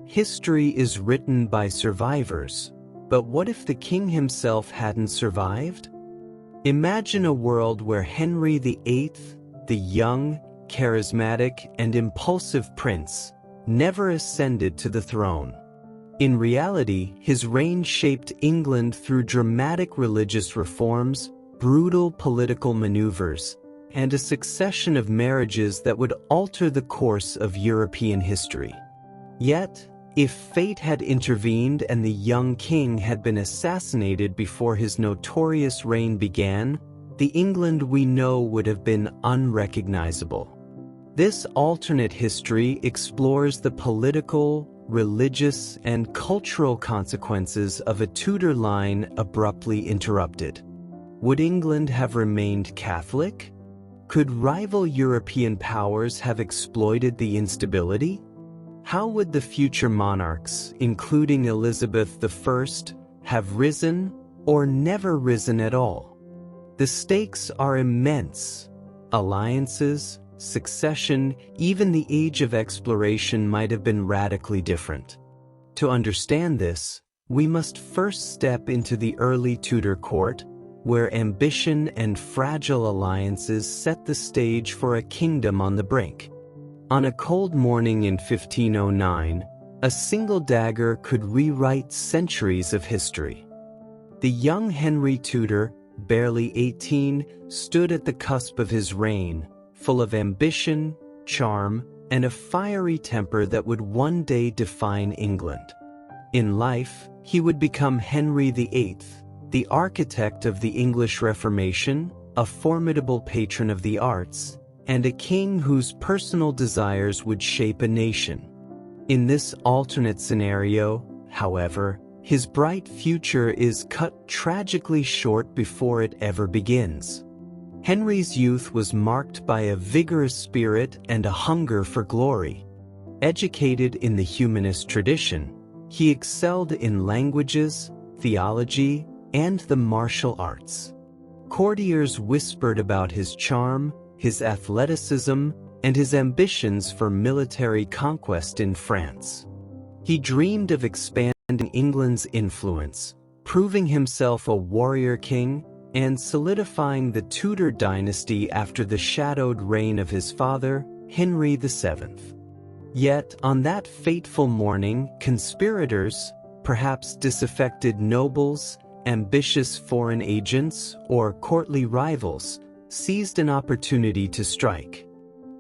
History is written by survivors, but what if the king himself hadn't survived? Imagine a world where Henry VIII, the young, charismatic, and impulsive prince, never ascended to the throne. In reality, his reign shaped England through dramatic religious reforms, brutal political maneuvers, and a succession of marriages that would alter the course of European history. Yet, if fate had intervened and the young king had been assassinated before his notorious reign began, the England we know would have been unrecognizable. This alternate history explores the political, religious, and cultural consequences of a Tudor line abruptly interrupted. Would England have remained Catholic? Could rival European powers have exploited the instability? How would the future monarchs, including Elizabeth I, have risen or never risen at all? The stakes are immense. Alliances, succession, even the age of exploration might have been radically different. To understand this, we must first step into the early Tudor court, where ambition and fragile alliances set the stage for a kingdom on the brink. On a cold morning in 1509, a single dagger could rewrite centuries of history. The young Henry Tudor, barely 18, stood at the cusp of his reign, full of ambition, charm, and a fiery temper that would one day define England. In life, he would become Henry VIII, the architect of the English Reformation, a formidable patron of the arts, and a king whose personal desires would shape a nation. In this alternate scenario, however, his bright future is cut tragically short before it ever begins. Henry's youth was marked by a vigorous spirit and a hunger for glory. Educated in the humanist tradition, he excelled in languages, theology, and the martial arts. Courtiers whispered about his charm, his athleticism, and his ambitions for military conquest in France. He dreamed of expanding England's influence, proving himself a warrior king, and solidifying the Tudor dynasty after the shadowed reign of his father, Henry VII. Yet, on that fateful morning, conspirators, perhaps disaffected nobles, ambitious foreign agents, or courtly rivals, seized an opportunity to strike.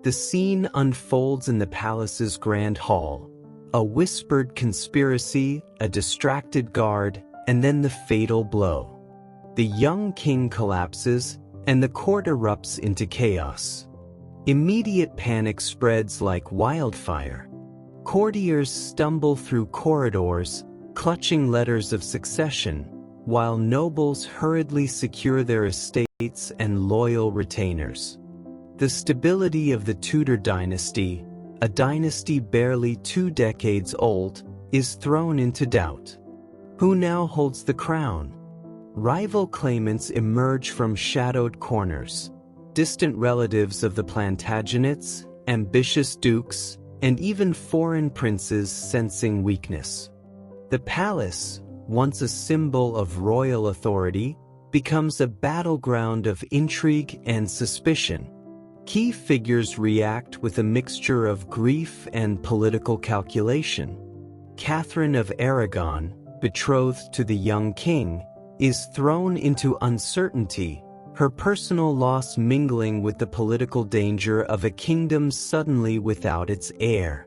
The scene unfolds in the palace's grand hall. A whispered conspiracy, a distracted guard, and then the fatal blow. The young king collapses, and the court erupts into chaos. Immediate panic spreads like wildfire. Courtiers stumble through corridors, clutching letters of succession, while nobles hurriedly secure their estates and loyal retainers. The stability of the Tudor dynasty, a dynasty barely 2 decades old, is thrown into doubt. Who now holds the crown? Rival claimants emerge from shadowed corners. Distant relatives of the Plantagenets, ambitious dukes, and even foreign princes sensing weakness. The palace, once a symbol of royal authority, becomes a battleground of intrigue and suspicion. Key figures react with a mixture of grief and political calculation. Catherine of Aragon, betrothed to the young king, is thrown into uncertainty, her personal loss mingling with the political danger of a kingdom suddenly without its heir.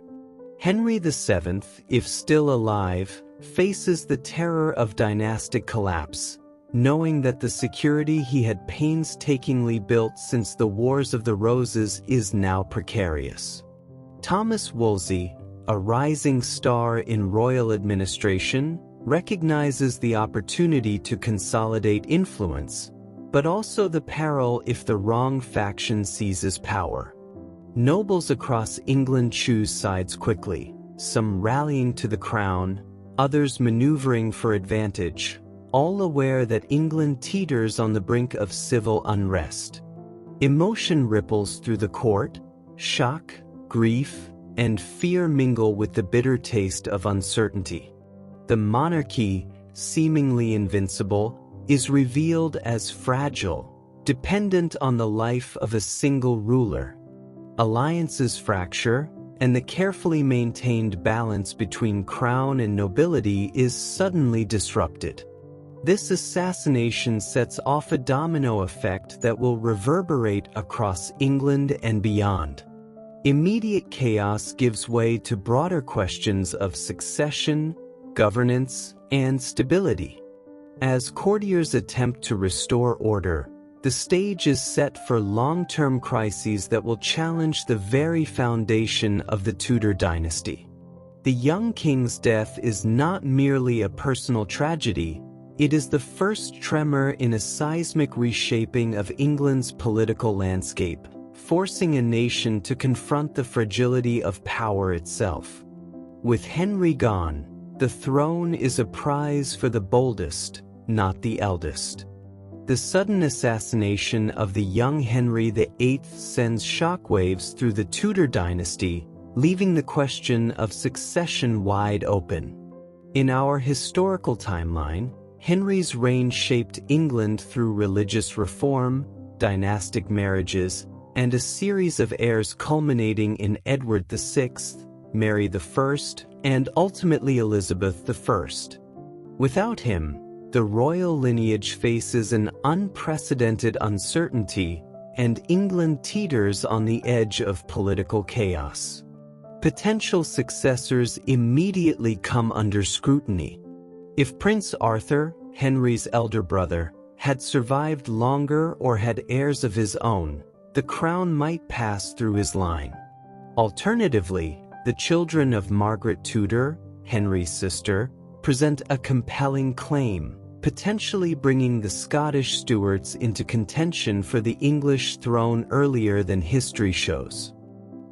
Henry VII, if still alive, faces the terror of dynastic collapse, knowing that the security he had painstakingly built since the Wars of the Roses is now precarious. Thomas Wolsey, a rising star in royal administration, recognizes the opportunity to consolidate influence, but also the peril if the wrong faction seizes power. Nobles across England choose sides quickly, some rallying to the crown, others maneuvering for advantage, all aware that England teeters on the brink of civil unrest. Emotion ripples through the court, shock, grief, and fear mingle with the bitter taste of uncertainty. The monarchy, seemingly invincible, is revealed as fragile, dependent on the life of a single ruler. Alliances fracture, and the carefully maintained balance between crown and nobility is suddenly disrupted. This assassination sets off a domino effect that will reverberate across England and beyond. Immediate chaos gives way to broader questions of succession, governance, and stability. As courtiers attempt to restore order, the stage is set for long-term crises that will challenge the very foundation of the Tudor dynasty. The young king's death is not merely a personal tragedy, it is the first tremor in a seismic reshaping of England's political landscape, forcing a nation to confront the fragility of power itself. With Henry gone, the throne is a prize for the boldest, not the eldest. The sudden assassination of the young Henry VIII sends shockwaves through the Tudor dynasty, leaving the question of succession wide open. In our historical timeline, Henry's reign shaped England through religious reform, dynastic marriages, and a series of heirs culminating in Edward VI, Mary I, and ultimately Elizabeth I. Without him, the royal lineage faces an unprecedented uncertainty, and England teeters on the edge of political chaos. Potential successors immediately come under scrutiny. If Prince Arthur, Henry's elder brother, had survived longer or had heirs of his own, the crown might pass through his line. Alternatively, the children of Margaret Tudor, Henry's sister, present a compelling claim, potentially bringing the Scottish Stuarts into contention for the English throne earlier than history shows.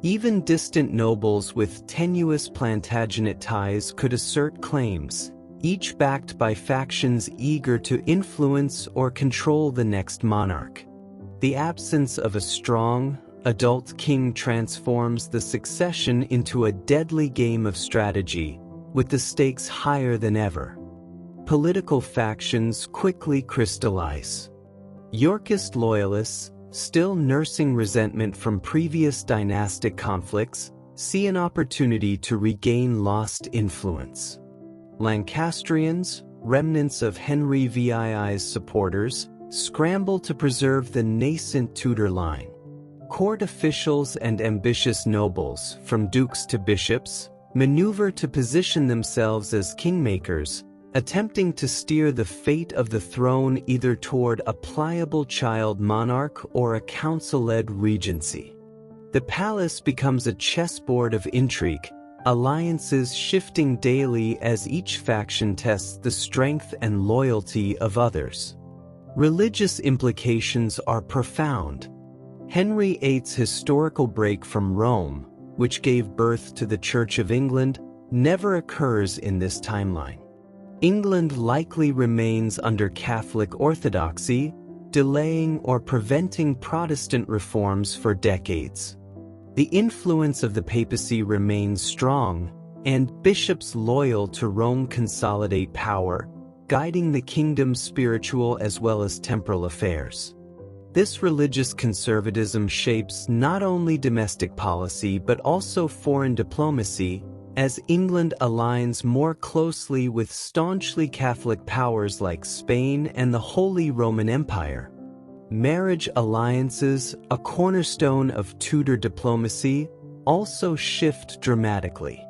Even distant nobles with tenuous Plantagenet ties could assert claims, each backed by factions eager to influence or control the next monarch. The absence of a strong, adult king transforms the succession into a deadly game of strategy, with the stakes higher than ever. Political factions quickly crystallize. Yorkist loyalists, still nursing resentment from previous dynastic conflicts, see an opportunity to regain lost influence. Lancastrians, remnants of Henry VII's supporters, scramble to preserve the nascent Tudor line. Court officials and ambitious nobles, from dukes to bishops, maneuver to position themselves as kingmakers, attempting to steer the fate of the throne either toward a pliable child monarch or a council-led regency. The palace becomes a chessboard of intrigue, alliances shifting daily as each faction tests the strength and loyalty of others. Religious implications are profound. Henry VIII's historical break from Rome, which gave birth to the Church of England, never occurs in this timeline. England likely remains under Catholic orthodoxy, delaying or preventing Protestant reforms for decades. The influence of the papacy remains strong, and bishops loyal to Rome consolidate power, guiding the kingdom's spiritual as well as temporal affairs. This religious conservatism shapes not only domestic policy but also foreign diplomacy, as England aligns more closely with staunchly Catholic powers like Spain and the Holy Roman Empire. Marriage alliances, a cornerstone of Tudor diplomacy, also shift dramatically.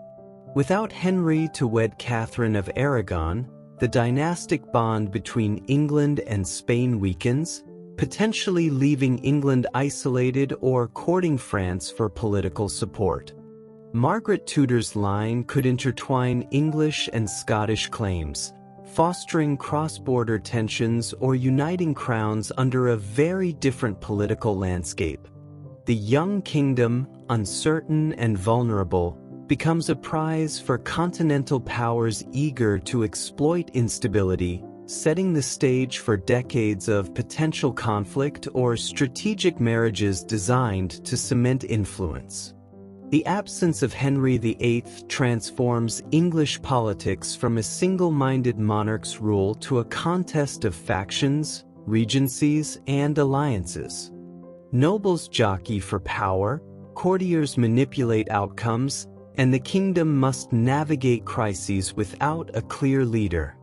Without Henry to wed Catherine of Aragon, the dynastic bond between England and Spain weakens, potentially leaving England isolated or courting France for political support. Margaret Tudor's line could intertwine English and Scottish claims, fostering cross-border tensions or uniting crowns under a very different political landscape. The young kingdom, uncertain and vulnerable, becomes a prize for continental powers eager to exploit instability, setting the stage for decades of potential conflict or strategic marriages designed to cement influence. The absence of Henry VIII transforms English politics from a single-minded monarch's rule to a contest of factions, regencies, and alliances. Nobles jockey for power, courtiers manipulate outcomes, and the kingdom must navigate crises without a clear leader.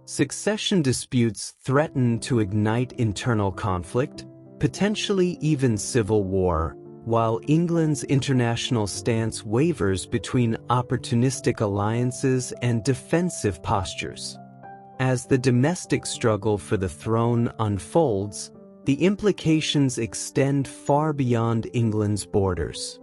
Succession disputes threaten to ignite internal conflict, potentially even civil war, while England's international stance wavers between opportunistic alliances and defensive postures. As the domestic struggle for the throne unfolds, the implications extend far beyond England's borders.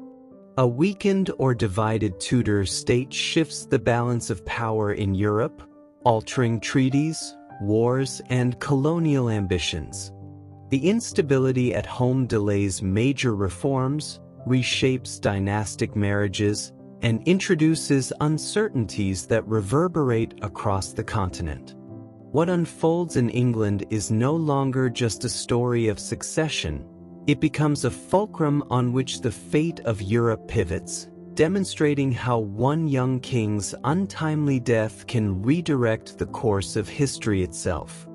A weakened or divided Tudor state shifts the balance of power in Europe, altering treaties, wars, and colonial ambitions. The instability at home delays major reforms, reshapes dynastic marriages, and introduces uncertainties that reverberate across the continent. What unfolds in England is no longer just a story of succession. It becomes a fulcrum on which the fate of Europe pivots, demonstrating how one young king's untimely death can redirect the course of history itself.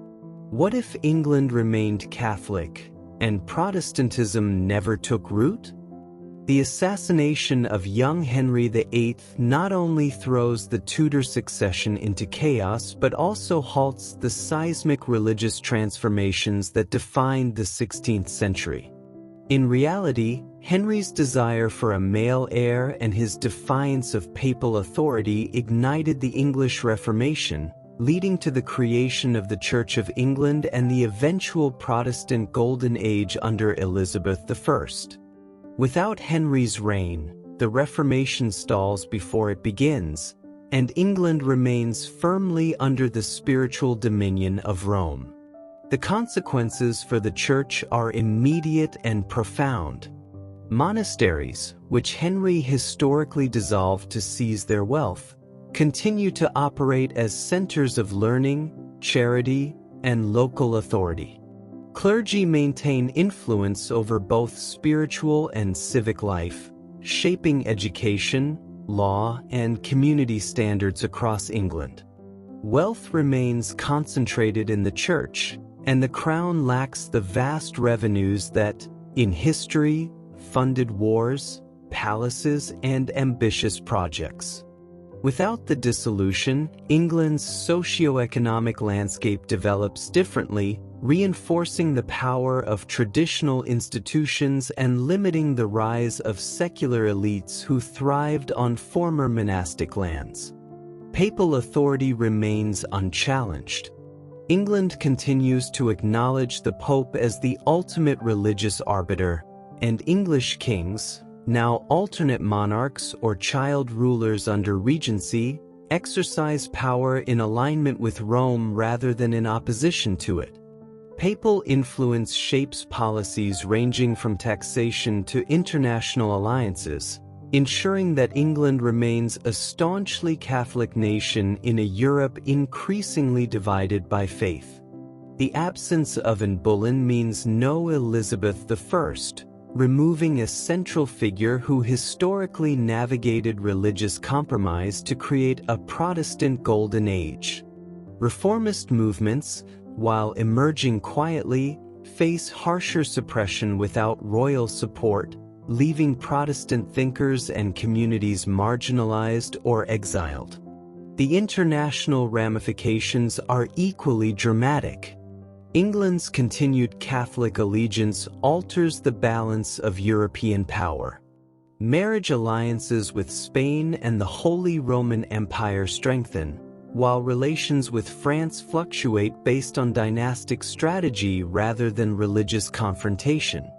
What if England remained Catholic, and Protestantism never took root? The assassination of young Henry VIII not only throws the Tudor succession into chaos but also halts the seismic religious transformations that defined the 16th century. In reality, Henry's desire for a male heir and his defiance of papal authority ignited the English Reformation, leading to the creation of the Church of England and the eventual Protestant Golden Age under Elizabeth I. Without Henry's reign, the Reformation stalls before it begins, and England remains firmly under the spiritual dominion of Rome. The consequences for the Church are immediate and profound. Monasteries, which Henry historically dissolved to seize their wealth, continue to operate as centers of learning, charity, and local authority. Clergy maintain influence over both spiritual and civic life, shaping education, law, and community standards across England. Wealth remains concentrated in the Church, and the Crown lacks the vast revenues that, in history, funded wars, palaces, and ambitious projects. Without the dissolution, England's socio-economic landscape develops differently, reinforcing the power of traditional institutions and limiting the rise of secular elites who thrived on former monastic lands. Papal authority remains unchallenged. England continues to acknowledge the Pope as the ultimate religious arbiter, and English kings, now alternate monarchs or child rulers under regency, exercise power in alignment with Rome rather than in opposition to it. Papal influence shapes policies ranging from taxation to international alliances, ensuring that England remains a staunchly Catholic nation in a Europe increasingly divided by faith. The absence of Anne Boleyn means no Elizabeth I, removing a central figure who historically navigated religious compromise to create a Protestant Golden Age. Reformist movements, while emerging quietly, face harsher suppression without royal support, leaving Protestant thinkers and communities marginalized or exiled. The international ramifications are equally dramatic. England's continued Catholic allegiance alters the balance of European power. Marriage alliances with Spain and the Holy Roman Empire strengthen, while relations with France fluctuate based on dynastic strategy rather than religious confrontation.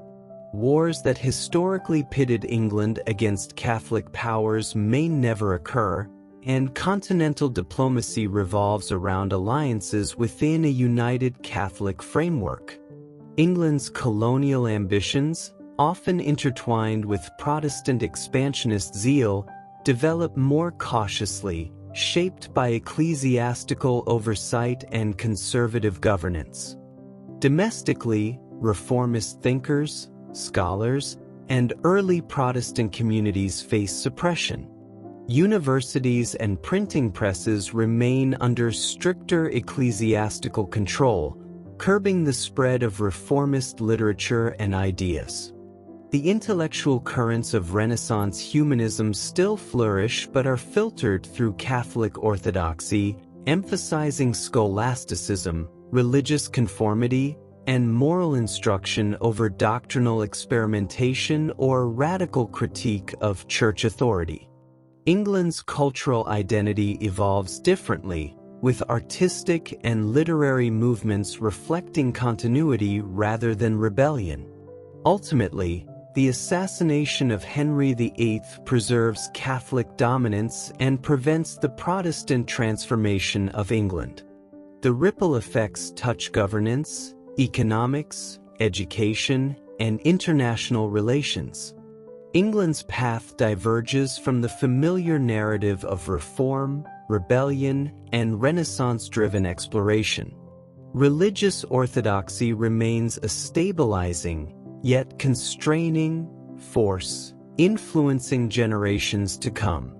Wars that historically pitted England against Catholic powers may never occur, and continental diplomacy revolves around alliances within a united Catholic framework. England's colonial ambitions, often intertwined with Protestant expansionist zeal, develop more cautiously, shaped by ecclesiastical oversight and conservative governance. Domestically, reformist thinkers, scholars, and early Protestant communities face suppression. Universities and printing presses remain under stricter ecclesiastical control, curbing the spread of reformist literature and ideas. The intellectual currents of Renaissance humanism still flourish but are filtered through Catholic orthodoxy, emphasizing scholasticism, religious conformity, and moral instruction over doctrinal experimentation or radical critique of church authority. England's cultural identity evolves differently, with artistic and literary movements reflecting continuity rather than rebellion. Ultimately, the assassination of Henry VIII preserves Catholic dominance and prevents the Protestant transformation of England. The ripple effects touch governance, economics, education, and international relations. England's path diverges from the familiar narrative of reform, rebellion, and Renaissance-driven exploration. Religious orthodoxy remains a stabilizing, yet constraining, force, influencing generations to come.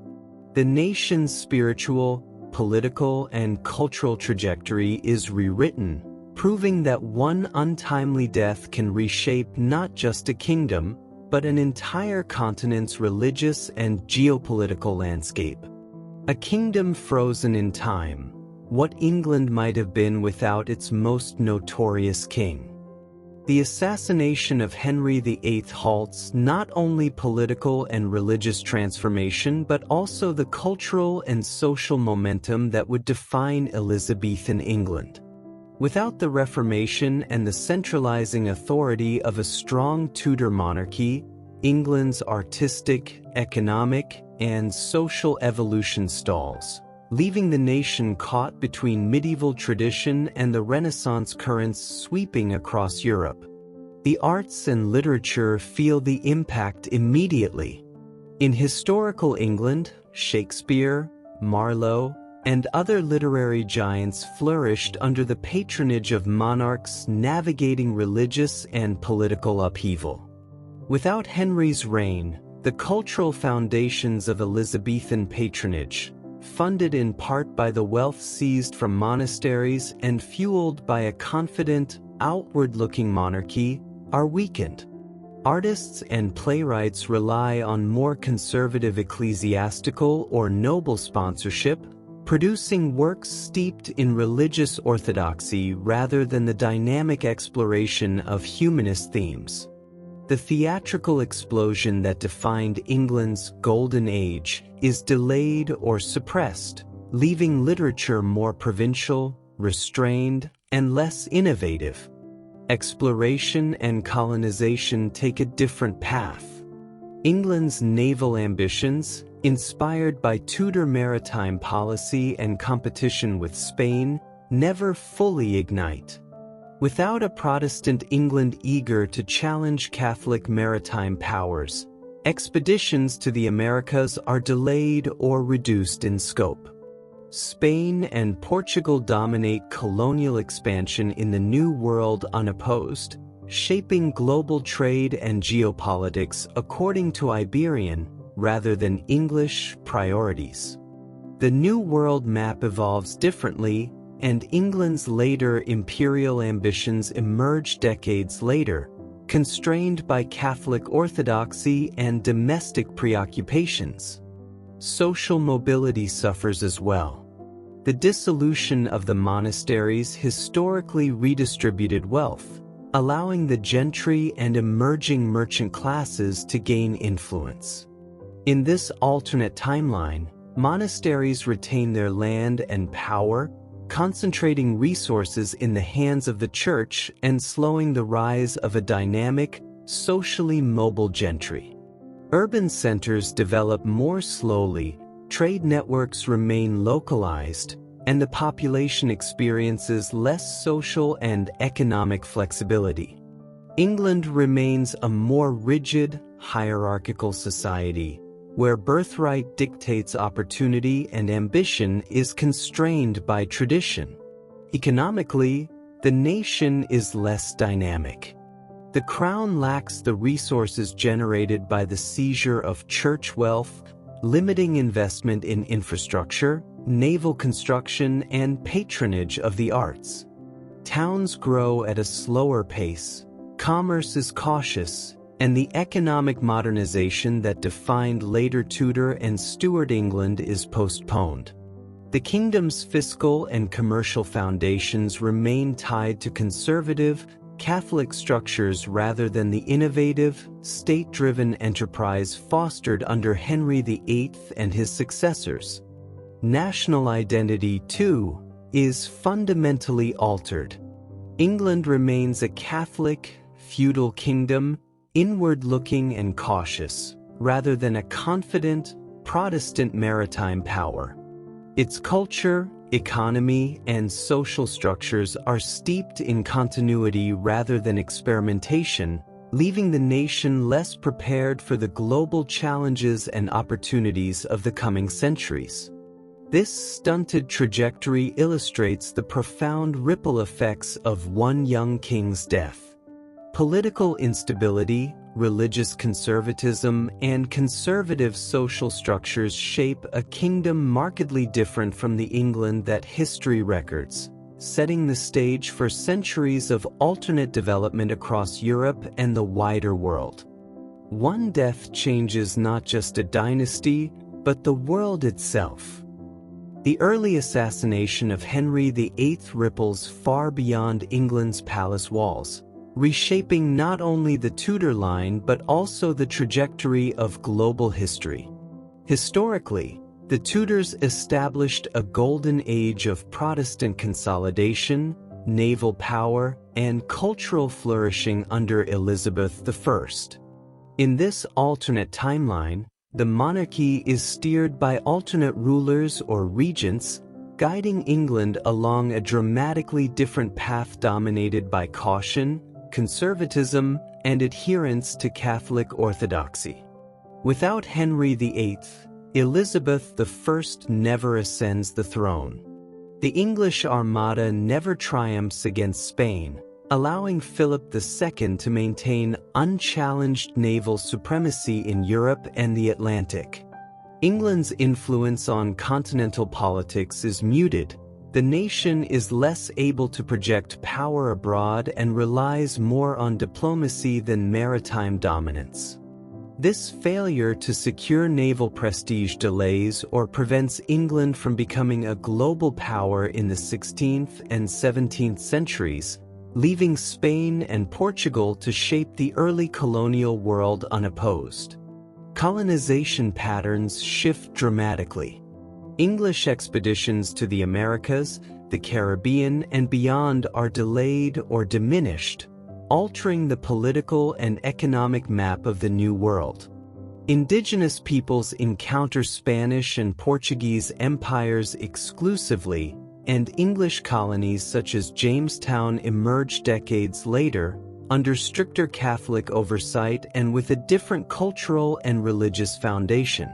The nation's spiritual, political, and cultural trajectory is rewritten, proving that one untimely death can reshape not just a kingdom, but an entire continent's religious and geopolitical landscape. A kingdom frozen in time, what England might have been without its most notorious king. The assassination of Henry VIII halts not only political and religious transformation but also the cultural and social momentum that would define Elizabethan England. Without the Reformation and the centralizing authority of a strong Tudor monarchy, England's artistic, economic, and social evolution stalls, leaving the nation caught between medieval tradition and the Renaissance currents sweeping across Europe. The arts and literature feel the impact immediately. In historical England, Shakespeare, Marlowe, and other literary giants flourished under the patronage of monarchs navigating religious and political upheaval. Without Henry's reign, the cultural foundations of Elizabethan patronage, funded in part by the wealth seized from monasteries and fueled by a confident, outward-looking monarchy, are weakened. Artists and playwrights rely on more conservative ecclesiastical or noble sponsorship, producing works steeped in religious orthodoxy rather than the dynamic exploration of humanist themes. The theatrical explosion that defined England's golden age is delayed or suppressed, leaving literature more provincial, restrained, and less innovative. Exploration and colonization take a different path. England's naval ambitions, inspired by Tudor maritime policy and competition with Spain, never fully ignite. Without a Protestant England eager to challenge Catholic maritime powers, expeditions to the Americas are delayed or reduced in scope. Spain and Portugal dominate colonial expansion in the New World unopposed, shaping global trade and geopolitics according to Iberian, rather than English, priorities. The New World map evolves differently, and England's later imperial ambitions emerge decades later, constrained by Catholic orthodoxy and domestic preoccupations. Social mobility suffers as well. The dissolution of the monasteries historically redistributed wealth, allowing the gentry and emerging merchant classes to gain influence. In this alternate timeline, monasteries retain their land and power, concentrating resources in the hands of the church and slowing the rise of a dynamic, socially mobile gentry. Urban centers develop more slowly, trade networks remain localized, and the population experiences less social and economic flexibility. England remains a more rigid, hierarchical society, where birthright dictates opportunity and ambition is constrained by tradition. Economically, the nation is less dynamic. The crown lacks the resources generated by the seizure of church wealth, limiting investment in infrastructure, naval construction, and patronage of the arts. Towns grow at a slower pace, commerce is cautious, and the economic modernization that defined later Tudor and Stuart England is postponed. The kingdom's fiscal and commercial foundations remain tied to conservative, Catholic structures rather than the innovative, state-driven enterprise fostered under Henry VIII and his successors. National identity, too, is fundamentally altered. England remains a Catholic, feudal kingdom, inward-looking and cautious, rather than a confident, Protestant maritime power. Its culture, economy, and social structures are steeped in continuity rather than experimentation, leaving the nation less prepared for the global challenges and opportunities of the coming centuries. This stunted trajectory illustrates the profound ripple effects of one young king's death. Political instability, religious conservatism, and conservative social structures shape a kingdom markedly different from the England that history records, setting the stage for centuries of alternate development across Europe and the wider world. One death changes not just a dynasty, but the world itself. The early assassination of Henry VIII ripples far beyond England's palace walls, reshaping not only the Tudor line but also the trajectory of global history. Historically, the Tudors established a golden age of Protestant consolidation, naval power, and cultural flourishing under Elizabeth I. In this alternate timeline, the monarchy is steered by alternate rulers or regents, guiding England along a dramatically different path dominated by caution, conservatism, and adherence to Catholic orthodoxy. Without Henry VIII, Elizabeth I never ascends the throne. The English Armada never triumphs against Spain, allowing Philip II to maintain unchallenged naval supremacy in Europe and the Atlantic. England's influence on continental politics is muted. The nation is less able to project power abroad and relies more on diplomacy than maritime dominance. This failure to secure naval prestige delays or prevents England from becoming a global power in the 16th and 17th centuries, leaving Spain and Portugal to shape the early colonial world unopposed. Colonization patterns shift dramatically. English expeditions to the Americas, the Caribbean, and beyond are delayed or diminished, altering the political and economic map of the New World. Indigenous peoples encounter Spanish and Portuguese empires exclusively, and English colonies such as Jamestown emerge decades later, under stricter Catholic oversight and with a different cultural and religious foundation.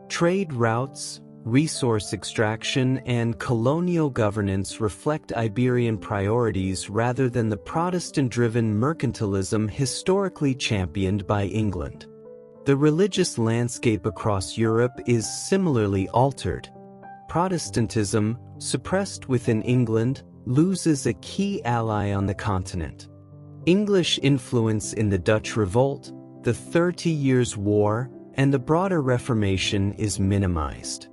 Trade routes, resource extraction, and colonial governance reflect Iberian priorities rather than the Protestant-driven mercantilism historically championed by England. The religious landscape across Europe is similarly altered. Protestantism, suppressed within England, loses a key ally on the continent. English influence in the Dutch Revolt, the 30 Years' War, and the broader Reformation is minimized.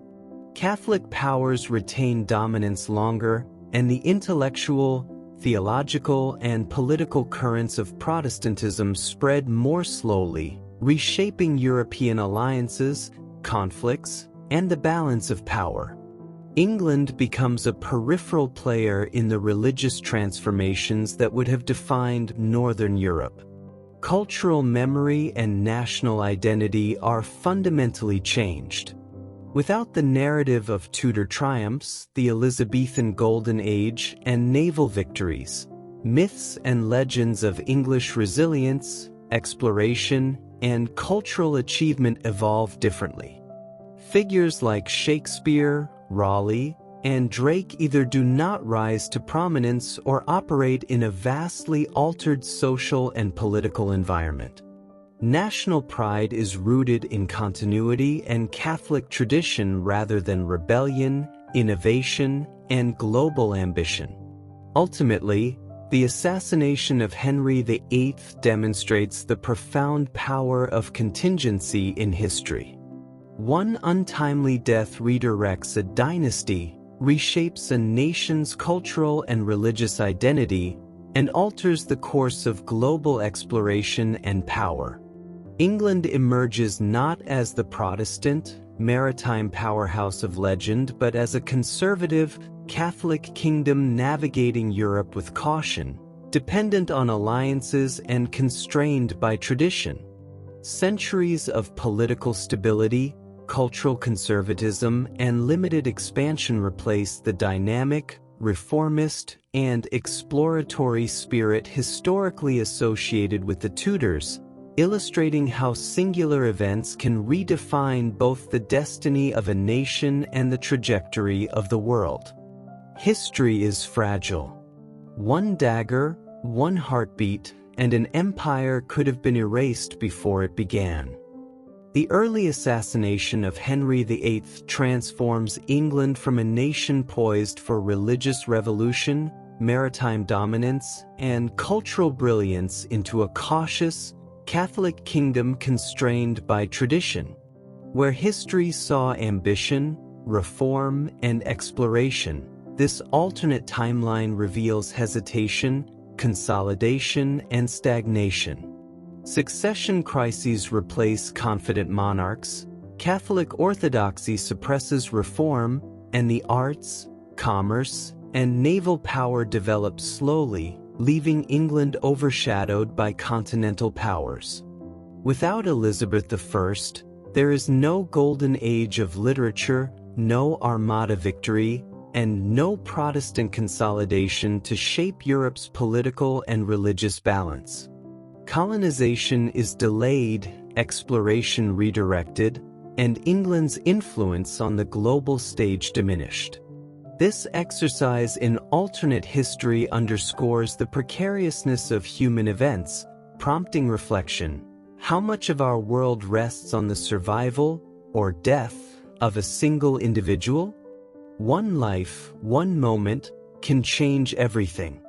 Catholic powers retain dominance longer, and the intellectual, theological, and political currents of Protestantism spread more slowly, reshaping European alliances, conflicts, and the balance of power. England becomes a peripheral player in the religious transformations that would have defined Northern Europe. Cultural memory and national identity are fundamentally changed. Without the narrative of Tudor triumphs, the Elizabethan Golden Age, and naval victories, myths and legends of English resilience, exploration, and cultural achievement evolve differently. Figures like Shakespeare, Raleigh, and Drake either do not rise to prominence or operate in a vastly altered social and political environment. National pride is rooted in continuity and Catholic tradition rather than rebellion, innovation, and global ambition. Ultimately, the assassination of Henry VIII demonstrates the profound power of contingency in history. One untimely death redirects a dynasty, reshapes a nation's cultural and religious identity, and alters the course of global exploration and power. England emerges not as the Protestant, maritime powerhouse of legend, but as a conservative, Catholic kingdom navigating Europe with caution, dependent on alliances and constrained by tradition. Centuries of political stability, cultural conservatism, and limited expansion replace the dynamic, reformist, and exploratory spirit historically associated with the Tudors, illustrating how singular events can redefine both the destiny of a nation and the trajectory of the world. History is fragile. One dagger, one heartbeat, and an empire could have been erased before it began. The early assassination of Henry VIII transforms England from a nation poised for religious revolution, maritime dominance, and cultural brilliance into a cautious, Catholic kingdom constrained by tradition, where history saw ambition, reform, and exploration. This alternate timeline reveals hesitation, consolidation, and stagnation. Succession crises replace confident monarchs, Catholic orthodoxy suppresses reform, and the arts, commerce, and naval power develop slowly, leaving England overshadowed by continental powers. Without Elizabeth I, there is no golden age of literature, no Armada victory, and no Protestant consolidation to shape Europe's political and religious balance. Colonization is delayed, exploration redirected, and England's influence on the global stage diminished. This exercise in alternate history underscores the precariousness of human events, prompting reflection. How much of our world rests on the survival or death of a single individual? One life, one moment, can change everything.